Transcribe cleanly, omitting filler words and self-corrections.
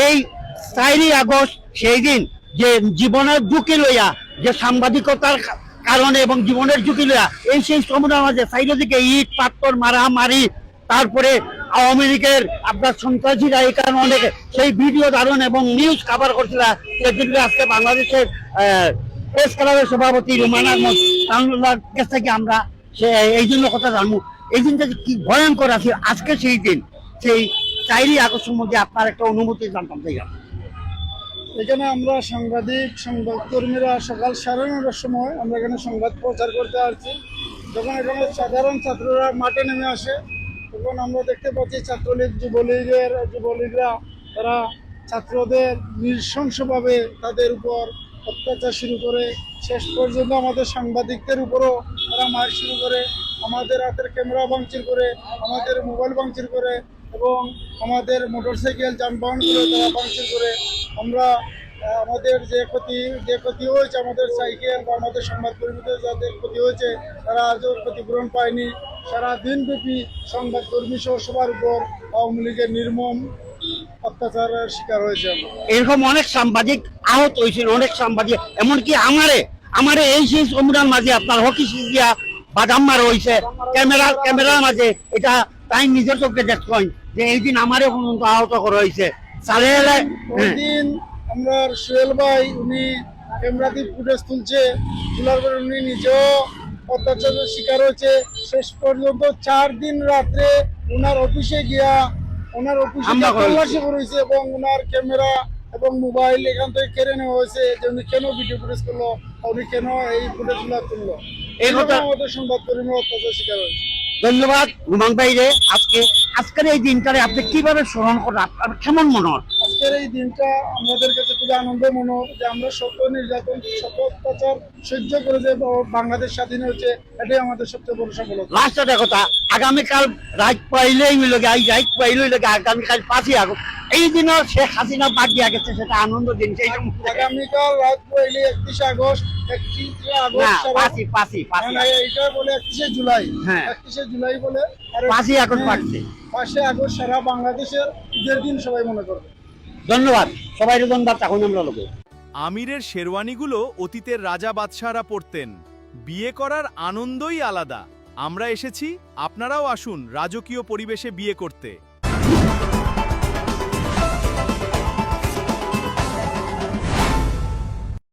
এই 4ই আগস্ট সেই দিন যে জীবনের ঝুঁকি লইয়া, যে সাংবাদিকতার কারণে এবং জীবনের ঝুঁকি লইয়া এই সেই সমুদ্রের মাঝে চারিদিকে ইট পাথর মারামারি, তারপরে আওয়ামী লীগের আপনার সন্ত্রাসীরা এখানে অনেক সেই ভিডিও ধারণ এবং নিউজ কভার করছিল। সেদিকে আজকে বাংলাদেশের প্রেস ক্লাবের সভাপতি রুমান আহমদ তার কাছ থেকে আমরা এই জন্য কথা জানবো, এই দিনটা কি ভয়ঙ্কর আছে আজকে সেই দিন, সেই 4ই আগস্টের মধ্যে আপনার একটা অনুভূতি জানতাম চাই। এখানে আমরা সংবাদকর্মীরা সকাল 9:30টার সময় আমরা এখানে সংবাদ প্রচার করতে আসছি। যখন এখানে সাধারণ ছাত্ররা মাঠে নেমে আসে, তখন আমরা দেখতে পাচ্ছি ছাত্রলীগ যুবলীগরা তারা ছাত্রদের নৃশংসভাবে তাদের উপর অত্যাচার শুরু করে, শেষ পর্যন্ত আমাদের সাংবাদিকদের উপরও তারা মার শুরু করে, আমাদের হাতের ক্যামেরা ভাঙচুর করে, আমাদের মোবাইল ভাঙচুর করে এবং আমাদের মোটরসাইকেল যানবাহনগুলো তারা ভাঙচুর করে। আমরা আমাদের যে ক্ষতি হয়েছে, আমাদের সাইকেল বা আমাদের সংবাদকর্মীদের যাদের ক্ষতি হয়েছে তারা আজও ক্ষতিপূরণ পায়নি। সারা দিনব্যাপী সংবাদকর্মী সহ সবার উপর আওয়ামী লীগের নির্মম অত্যাচারের শিকার হয়েছে। এরকম অনেক সাংবাদিক আহত হয়েছিল, অনেক সাংবাদিক, এমনকি আমারে এই সেই সমুদ্রের মাঝে আপনার হকি সিজিয়া বাদাম মারা হয়েছে ক্যামেরার মাঝে। এটা তাই নিজের চোখে দেখছেন যে এই দিন আমারে পর্যন্ত আহত করা হয়েছে। ওই দিন আমরা সোহেল ভাই উনি ক্যামেরাতে ফুটেজ তোলার পরে উনি নিজেও অত্যাচারের শিকার হয়েছে। শেষ পর্যন্ত 4 দিন রাত্রে ওনার অফিসে তল্লাশি করেছে এবং ওনার ক্যামেরা এবং মোবাইল এখান থেকে কেড়ে নেওয়া হয়েছে যে উনি কেন ভিডিও ফুটেজ করলো, উনি কেন এই ফুটেজগুলো তুললো। এই কথা আমাদের সংবাদকর্মী অত্যাচার শিকার হয়েছে। ধন্যবাদ রুমান ভাই রে। আজকের এই দিনটারে আপনি কিভাবে স্মরণ করেন, আপনার কেমন মনে হয়? আজকের এই দিনটা আমাদের কাছে খুবই আনন্দ মনে হয় যে আমরা সত্য নির্যাতন সত্য অত্যাচার সহ্য করে যে বাংলাদেশ স্বাধীন হয়েছে, এটাই আমাদের সবচেয়ে বড় সফলতা। লাস্ট একটা কথা, আগামীকাল রাত পাইলেই আগামীকাল 5ই আগস্ট, এই দিনও শেখ হাসিনা বাদ দিয়া গেছে, সেটা আনন্দ দিন। আগামীকাল রাত পয়লে 31 আগস্ট, 31 বলে 31 জুলাই, 31 জুলাই বলে 5ই আগস্ট পাচ্ছে। 5 আগস্ট সারা বাংলাদেশের ঈদের দিন সবাই মনে করবে। ধন্যবাদ সবাই, ধন্যবাদ। এখন আমরা লোক আমিরের শেরওয়ানিগুলো অতীতের রাজা বাদশাহরা পরতেন। বিয়ে করার আনন্দই আলাদা। আমরা এসেছি, আপনারাও আসুন রাজকীয় পরিবেশে বিয়ে করতে।